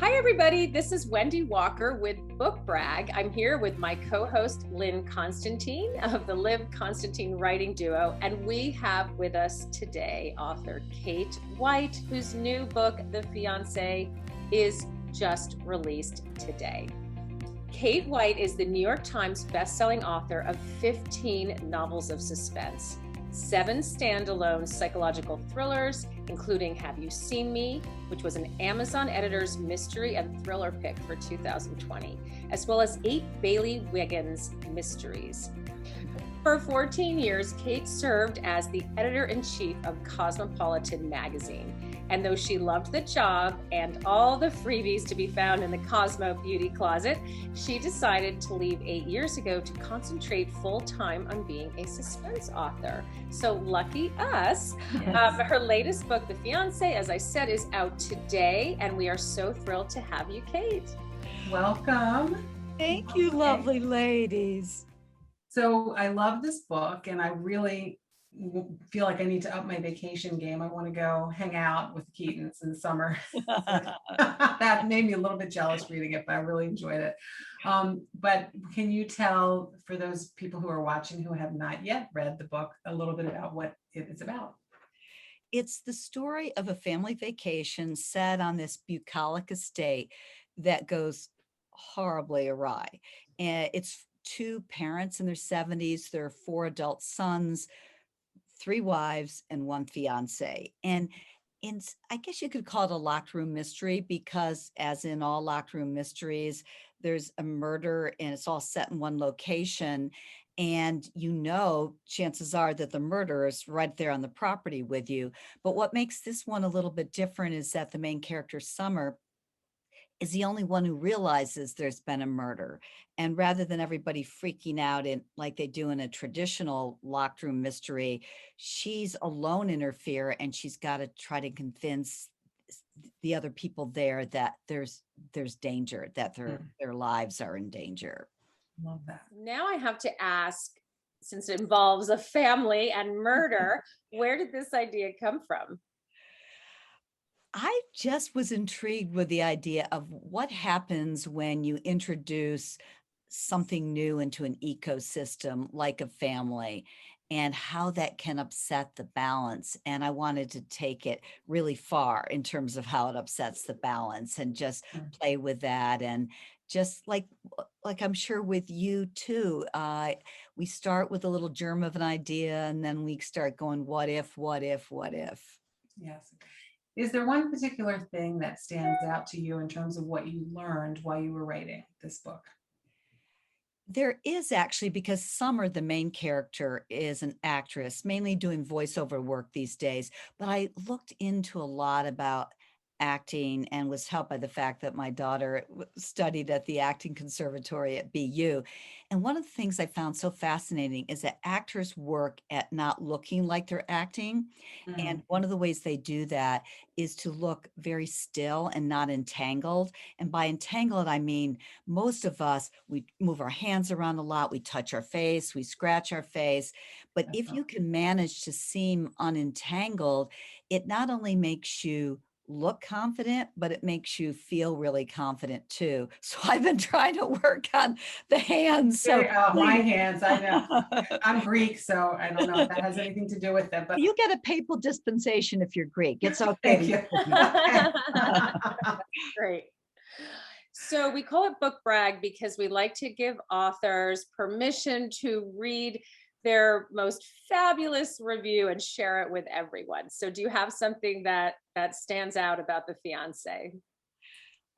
Hi, everybody. This is Wendy Walker with Book Brag. I'm here with my co-host, Lynne Constantine of the Live Constantine Writing Duo. And we have with us today author Kate White, whose new book, The FIANCEE, is just released today. Kate White is the New York Times bestselling author of 15 novels of suspense, 7 standalone psychological thrillers, including Have You Seen Me?, which was an Amazon editor's mystery and thriller pick for 2020, as well as 8 Bailey Wiggins mysteries. For 14 years, Kate served as the editor-in-chief of Cosmopolitan magazine. And though she loved the job and all the freebies to be found in the Cosmo beauty closet, she decided to leave 8 years ago to concentrate full-time on being a suspense author. So lucky us. Yes. Her latest book, The FIANCEE, as I said, is out today, and we are so thrilled to have you, Kate. Welcome. Thank you, lovely ladies. So I love this book, and I really feel like I need to up my vacation game. I want to go hang out with the Keatons in the summer. That made me a little bit jealous reading it, but I really enjoyed it. But can you tell, for those people who are watching who have not yet read the book, a little bit about what it is about? It's the story of a family vacation set on this bucolic estate that goes horribly awry. And it's 2 parents in their 70s, their 4 adult sons, 3 wives, and 1 fiance. And I guess you could call it a locked room mystery because, as in all locked room mysteries, there's a murder and it's all set in one location. And chances are that the murderer is right there on the property with you. But what makes this one a little bit different is that the main character, Summer, is the only one who realizes there's been a murder. And rather than everybody freaking out like they do in a traditional locked room mystery, she's alone in her fear, and she's got to try to convince the other people there that there's danger, that their lives are in danger. Love that. Now I have to ask, since it involves a family and murder, where did this idea come from? I just was intrigued with the idea of what happens when you introduce something new into an ecosystem like a family, and how that can upset the balance. And I wanted to take it really far in terms of how it upsets the balance and just play with that. And just like I'm sure with you too, we start with a little germ of an idea, and then we start going, what if? Yes. Is there one particular thing that stands out to you in terms of what you learned while you were writing this book? There is actually, because Summer, the main character, is an actress, mainly doing voiceover work these days. But I looked into a lot about acting and was helped by the fact that my daughter studied at the acting conservatory at BU. And one of the things I found so fascinating is that actors work at not looking like they're acting. And one of the ways they do that is to look very still and not entangled. And by entangled, I mean, most of us, we move our hands around a lot, we touch our face, we scratch our face. But if you can manage to seem unentangled, it not only makes you look confident, but it makes you feel really confident too. So I've been trying to work on the hands. So my hands, I know. I'm Greek, so I don't know if that has anything to do with it. But you get a papal dispensation if you're Greek. It's okay. Thank you. Great. So we call it Book Brag because we like to give authors permission to read their most fabulous review and share it with everyone. So do you have something that stands out about The FIANCEE?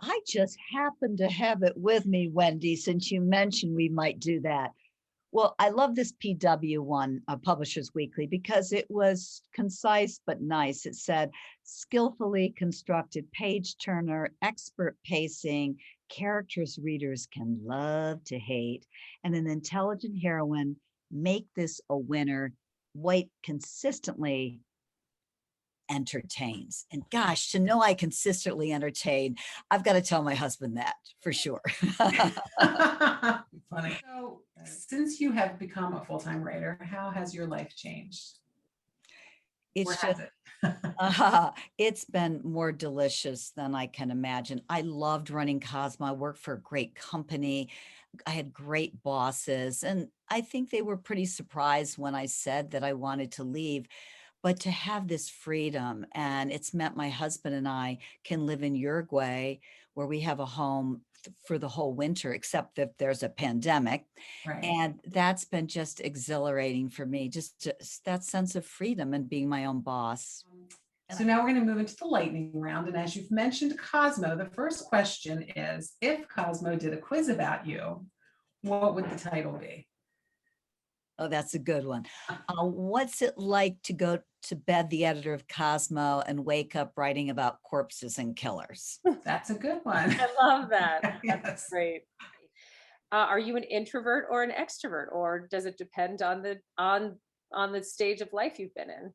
I just happen to have it with me, Wendy, since you mentioned we might do that. Well, I love this PW one, Publishers Weekly, because it was concise but nice. It said, skillfully constructed page turner, expert pacing, characters readers can love to hate, and an intelligent heroine. Make this a winner. White consistently entertains. And gosh, to know I consistently entertain, I've got to tell my husband that for sure. Funny. So, since you have become a full-time writer, how has your life changed? It's Or has just, it? It's been more delicious than I can imagine. I loved running Cosmo. I worked for a great company. I had great bosses, and I think they were pretty surprised when I said that I wanted to leave. But to have this freedom, and it's meant my husband and I can live in Uruguay, where we have a home for the whole winter, except that there's a pandemic. Right. And that's been just exhilarating for me, just that sense of freedom and being my own boss. So now we're going to move into the lightning round. And as you've mentioned Cosmo, the first question is, if Cosmo did a quiz about you, what would the title be? Oh, that's a good one. What's it like to go to bed the editor of Cosmo and wake up writing about corpses and killers? That's a good one. I love that. That's Yes. great. Are you an introvert or an extrovert, or does it depend on the stage of life you've been in?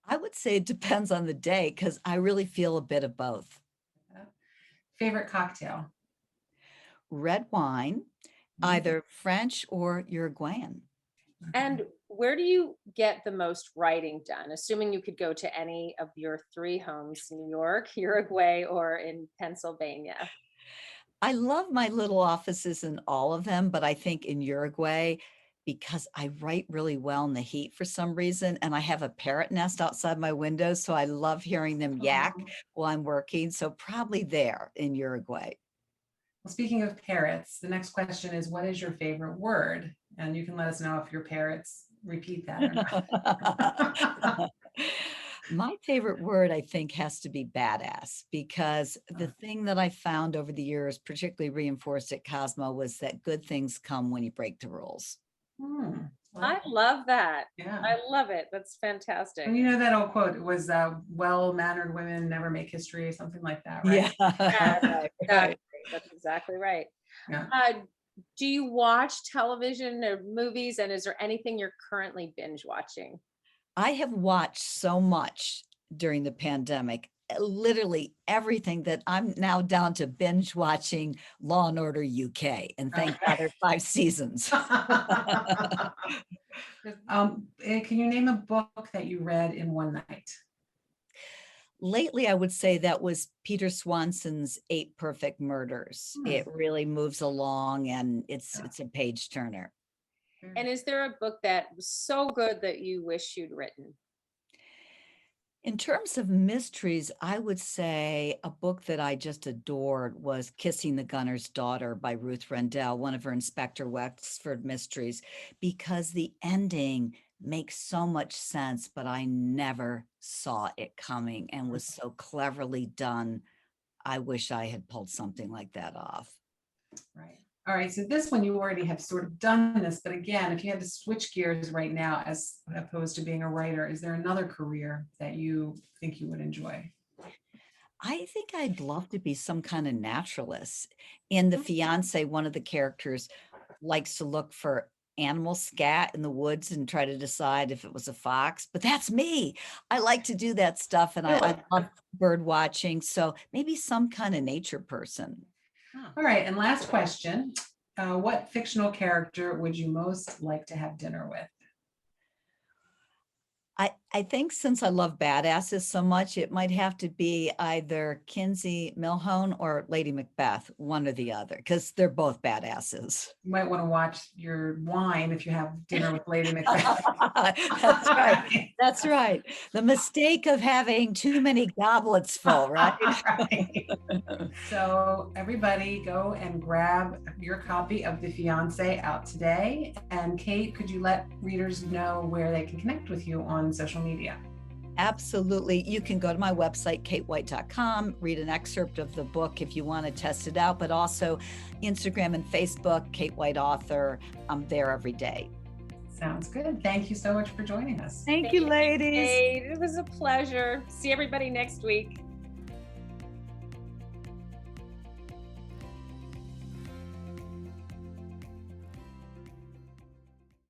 I would say it depends on the day because I really feel a bit of both. Favorite cocktail? Red wine, either French or Uruguayan. And where do you get the most writing done? Assuming you could go to any of your three homes, New York, Uruguay, or in Pennsylvania. I love my little offices in all of them, but I think in Uruguay, because I write really well in the heat for some reason, and I have a parrot nest outside my window, so I love hearing them yak while I'm working. So probably there in Uruguay. Well, speaking of parrots, the next question is, what is your favorite word? And you can let us know if your parrots repeat that or not. My favorite word, I think, has to be badass, because the thing that I found over the years, particularly reinforced at Cosmo, was that good things come when you break the rules. I love that. Yeah. I love it. That's fantastic. And you know that old quote, it was well-mannered women never make history, something like that, right? Yeah. Exactly. That's exactly right. Yeah. Do you watch television or movies, and is there anything you're currently binge watching? I have watched so much during the pandemic, literally everything, that I'm now down to binge watching Law and Order UK, and thank God there's 5 seasons. Can you name a book that you read in one night? Lately, I would say that was Peter Swanson's 8 Perfect Murders. It really moves along, and it's a page turner. And is there a book that was so good that you wish you'd written? In terms of mysteries, I would say a book that I just adored was Kissing the Gunner's Daughter by Ruth Rendell, one of her Inspector Wexford mysteries, because the ending makes so much sense, but I never saw it coming and was so cleverly done. I wish I had pulled something like that off. Right. All right. So this one, you already have sort of done this, but again, if you had to switch gears right now, as opposed to being a writer, is there another career that you think you would enjoy? I think I'd love to be some kind of naturalist. In The Fiancé, one of the characters likes to look for animal scat in the woods and try to decide if it was a fox, but that's me. I like to do that stuff, and I love bird watching. So maybe some kind of nature person. All right. And last question, what fictional character would you most like to have dinner with? I think since I love badasses so much, it might have to be either Kinsey Milhone or Lady Macbeth, one or the other, because they're both badasses. You might want to watch your wine if you have dinner with Lady Macbeth. That's right. That's right. The mistake of having too many goblets full, right? Right. So everybody go and grab your copy of The Fiancé out today. And Kate, could you let readers know where they can connect with you on social media? Absolutely. You can go to my website, katewhite.com, read an excerpt of the book if you want to test it out, but also Instagram and Facebook, Kate White Author. I'm there every day. Sounds good. Thank you so much for joining us. Thank you, ladies. It was a pleasure. See everybody next week.